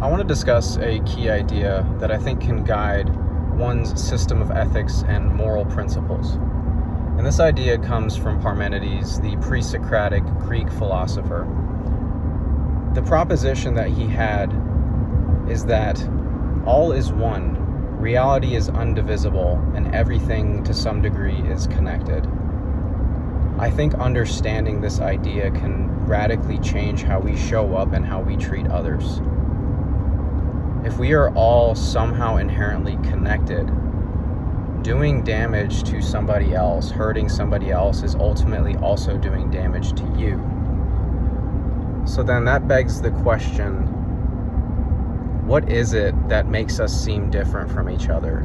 I want to discuss a key idea that I think can guide one's system of ethics and moral principles. And this idea comes from Parmenides, the Pre-Socratic Greek philosopher. The proposition that he had is that all is one, reality is undivisible, and everything to some degree is connected. I think understanding this idea can radically change how we show up and how we treat others. If we are all somehow inherently connected, doing damage to somebody else, hurting somebody else, is ultimately also doing damage to you. So then that begs the question, what is it that makes us seem different from each other?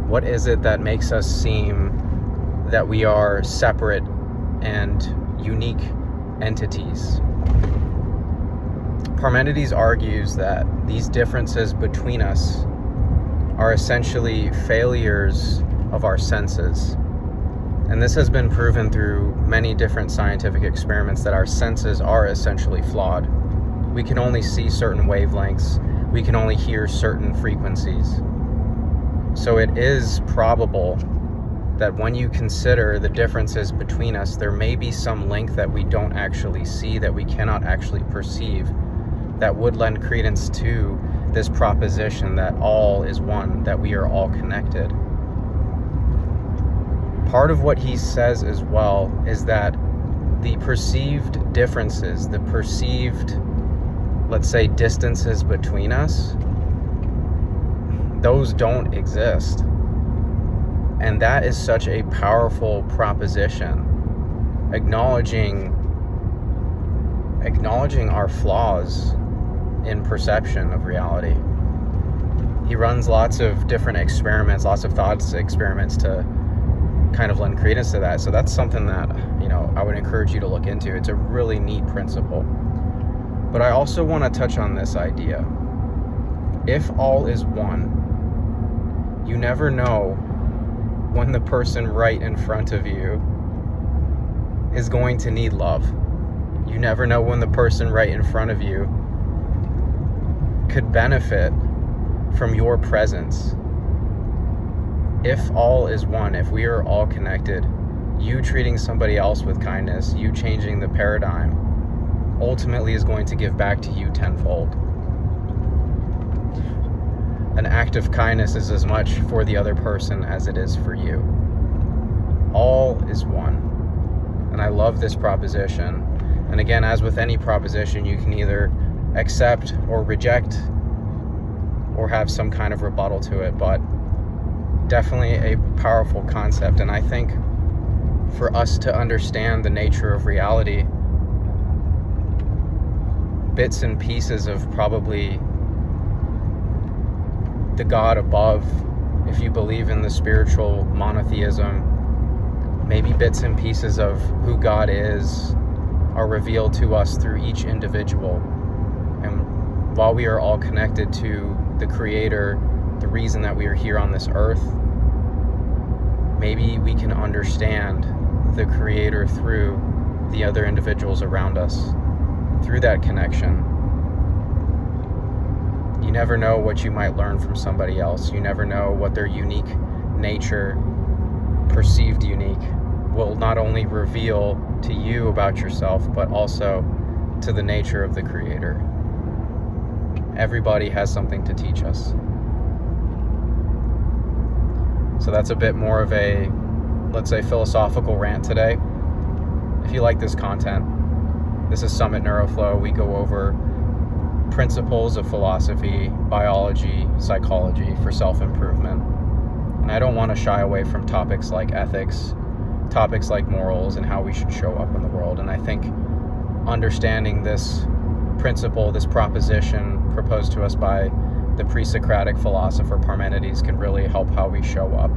What is it that makes us seem that we are separate and unique entities? Parmenides argues that these differences between us are essentially failures of our senses. And this has been proven through many different scientific experiments that our senses are essentially flawed. We can only see certain wavelengths. We can only hear certain frequencies. So it is probable that when you consider the differences between us, there may be some link that we don't actually see, that we cannot actually perceive, that would lend credence to this proposition that all is one, that we are all connected. Part of what he says as well is that the perceived differences, the perceived, let's say, distances between us, those don't exist. And that is such a powerful proposition. Acknowledging our flaws in perception of reality. He runs lots of different experiments, lots of thoughts experiments to kind of lend credence to that. So that's something that, I would encourage you to look into. It's a really neat principle. But I also want to touch on this idea. If all is one, you never know when the person right in front of you is going to need love. You never know when the person right in front of you could benefit from your presence. If all is one, if we are all connected, you treating somebody else with kindness, you changing the paradigm, ultimately is going to give back to you tenfold. An act of kindness is as much for the other person as it is for you. All is one. And I love this proposition. And again, as with any proposition, you can either accept or reject or have some kind of rebuttal to it, but definitely a powerful concept. And I think for us to understand the nature of reality, bits and pieces of probably the God above, if you believe in the spiritual monotheism, maybe bits and pieces of who God is are revealed to us through each individual. And while we are all connected to the Creator, the reason that we are here on this earth, maybe we can understand the Creator through the other individuals around us, through that connection. You never know what you might learn from somebody else. You never know what their unique nature, perceived unique, will not only reveal to you about yourself, but also to the nature of the Creator. Everybody has something to teach us. So that's a bit more of a, let's say, philosophical rant today. If you like this content, this is Summit NeuroFlow. We go over principles of philosophy, biology, psychology for self-improvement. And I don't want to shy away from topics like ethics, topics like morals, and how we should show up in the world. And I think understanding this principle, this proposition proposed to us by the pre-Socratic philosopher Parmenides, can really help how we show up.